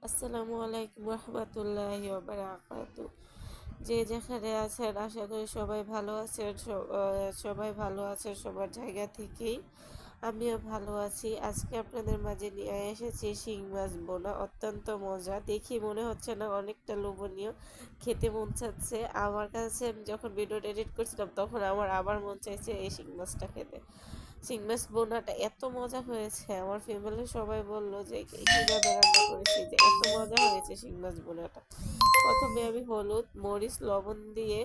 আসসালামু আলাইকুম রহমতুল্লাহি ওয়া বারাকাতুহু। যে যেখানে আছেন আশা করি সবাই ভালো আছেন। সবাই ভালো আছেন সবার জায়গা থেকেই। আমিও ভালো আছি। আজকে আপনাদের মাঝে নিয়ে এসেছি শিং মাছ বোনা, অত্যন্ত মজা। দেখি মনে হচ্ছে না অনেকটা লোভনীয়, খেতে মন চাচ্ছে। আমার কাছে আমি যখন ভিডিওটা এডিট করছিলাম তখন আমার আবার মন চাইছে এই শিং মাছটা খেতে। শিং মাছ বোনাটা এত মজা হয়েছে, আমার ফ্যামিলির সবাই বলল যে কিভাবে রান্না করেছি, যে এত মজা হয়েছে শিং মাছ বোনাটা। প্রথমে আমি হলুদ মরিচ লবণ দিয়ে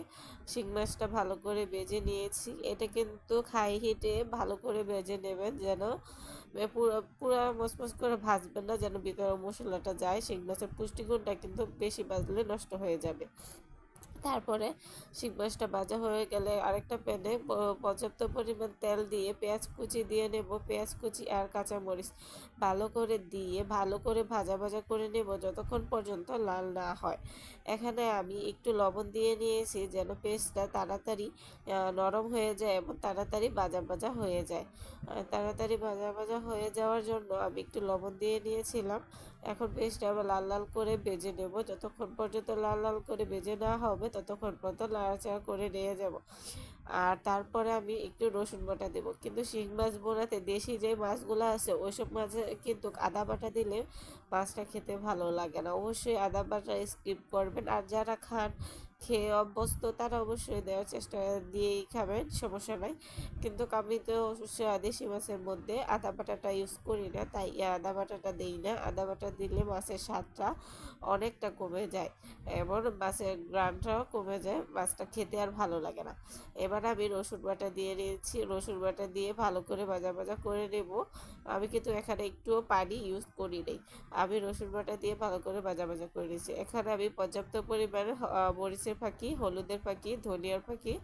শিং মাছটা ভালো করে ভেজে নিয়েছি। এটা কিন্তু হাই হিটে ভালো করে ভেজে নেবেন, যেন পুরো পুরা মচমচ করে ভাজবেন না, যেন ভিতরে মশলাটা যায়। শিং মাছের পুষ্টিগুণটা কিন্তু বেশি ভাজলে নষ্ট হয়ে যাবে। তারপরে শিং মাছটা ভাজা হয়ে গেলে আরেকটা প্যানে পর্যাপ্ত পরিমাণ তেল দিয়ে পেঁয়াজ কুচি দিয়ে নেব। পেঁয়াজ কুচি আর কাঁচামরিচ ভালো করে দিয়ে ভালো করে ভাজা ভাজা করে নেব যতক্ষণ পর্যন্ত লাল না হয়। এখানে আমি একটু লবণ দিয়ে নিয়েছি, যেন পেস্টটা তাড়াতাড়ি নরম হয়ে যায় এবং তাড়াতাড়ি ভাজা ভাজা হয়ে যায়। তাড়াতাড়ি ভাজা ভাজা হয়ে যাওয়ার জন্য আমি একটু লবণ দিয়ে নিয়েছিলাম। এখন পেস্টটা আবার লাল লাল করে ভেজে নেব। যতক্ষণ পর্যন্ত লাল লাল করে ভেজে নেওয়া হবে ততক্ষণ পর্যন্ত নাড়াচাড়া করে নিয়ে যাব। আর তারপরে আমি একটু রসুন বাটা দেব। কিন্তু শিং মাছ বোনাতে দেশি যে মাছগুলো আছে ওইসব মাছে কিন্তু আদা বাটা দিলে মাছটা খেতে ভালো লাগে না। অবশ্যই আদা বাটা স্কিপ করবেন। আর যারা খান খেয়ে অভ্যস্ত তারা অবশ্যই দেওয়ার চেষ্টা দিয়েই খাবেন, সমস্যা নাই। কিন্তু আমি তো দেশি মাছের মধ্যে আদা বাটাটা ইউজ করি না, তাই আদা বাটাটা দিই না। আদা বাটা দিলে মাছের স্বাদটা অনেকটা কমে যায় এবং মাছের গ্রানটাও কমে যায়, মাছটা খেতে আর ভালো লাগে না। এবার আমি রসুন বাটা দিয়ে নিয়েছি। রসুন বাটা দিয়ে ভালো করে ভাজা ভাজা করে নেব। আমি কিন্তু এখানে একটুও পানি ইউজ করি নাই। আমি রসুন বাটা দিয়ে ভালো করে ভাজা ভাজা করে নিয়েছি। এখানে আমি পর্যাপ্ত পরিমাণে মরিচের ফাঁকি, হলুদের ফাঁকি, ধনিয়ার ফাঁকি,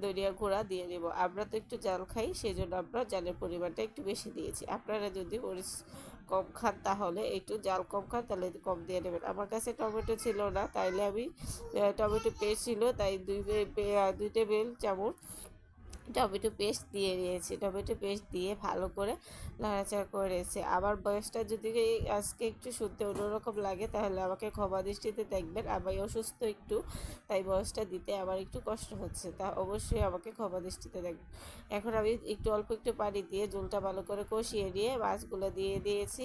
ধনিয়ার গুঁড়া দিয়ে নেব। আমরা তো একটু জাল খাই, সেই জন্য আমরা জালের পরিমাণটা একটু বেশি দিয়েছি। আপনারা যদি মরিচ কম খান তাহলে একটু জাল কম খান তাহলে কম দিয়ে নেবেন। আমার কাছে টমেটো ছিল না, তাইলে আমি টমেটো পেস্ট ছিল তাই দুই টেবিল চামচ টমেটো পেস্ট দিয়ে দিয়েছি। টমেটো পেস্ট দিয়ে ভালো করে নাড়াচাড়া করে নিয়েছি। আমার বয়সটা যদি আজকে একটু শুনতে অন্যরকম লাগে তাহলে আমাকে ক্ষমা দৃষ্টিতে দেখবেন। আমি অসুস্থ একটু, তাই বয়সটা দিতে আমার একটু কষ্ট হচ্ছে, তা অবশ্যই আমাকে ক্ষমা দৃষ্টিতে দেখবেন। এখন আমি অল্প একটু পানি দিয়ে ঝোলটা ভালো করে কষিয়ে নিয়ে মাছগুলো দিয়ে দিয়েছি।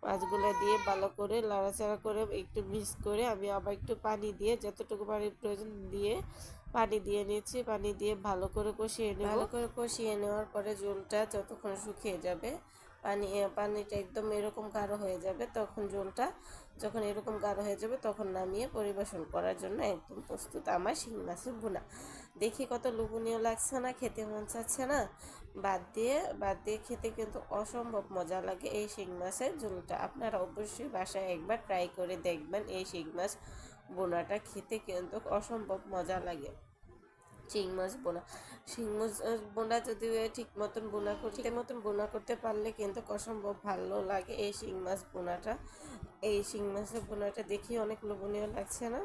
মাছগুলো দিয়ে ভালো করে নাড়াচাড়া করে একটু মিক্স করে আমি আবার একটু পানি দিয়ে যতটুকু পানির প্রয়োজন দিয়ে পানি দিয়ে নিয়েছি। পানি দিয়ে ভালো করে কষিয়ে নেব। ভালো করে কষিয়ে নেওয়ার পরে ঝোলটা যতক্ষণ শুকিয়ে যাবে, পানিটা একদম এরকম গাঢ় হয়ে যাবে, তখন ঝোলটা যখন এরকম গাঢ় হয়ে যাবে তখন নামিয়ে পরিবেশন করার জন্য একদম প্রস্তুত আমার শিং মাছের ভুনা। দেখি কত লোভনীয় লাগছে না, খেতে মন চাচ্ছে না? বাদ দিয়ে খেতে কিন্তু অসম্ভব মজা লাগে এই শিং মাছের ঝোলটা। আপনারা অবশ্যই বাসায় একবার ট্রাই করে দেখবেন। এই শিং মাছ বোনাটা খেতে কিন্তু অসম্ভব মজা লাগে। শিং মাছ বোনা শিং মাছ বোনা যদি ঠিক মতন বোনা করতে পারলে কিন্তু অসম্ভব ভালো লাগে এই শিং মাছ বোনাটা। এই শিং মাছের বোনাটা দেখি অনেক লোভনীয় লাগছে না?